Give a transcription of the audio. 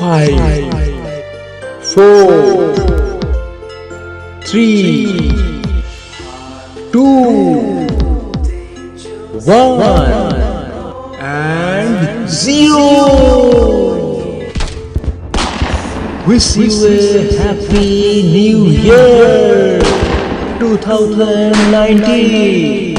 5, 4, 3, 2, 1 and 0. Wish you a happy new year 2019.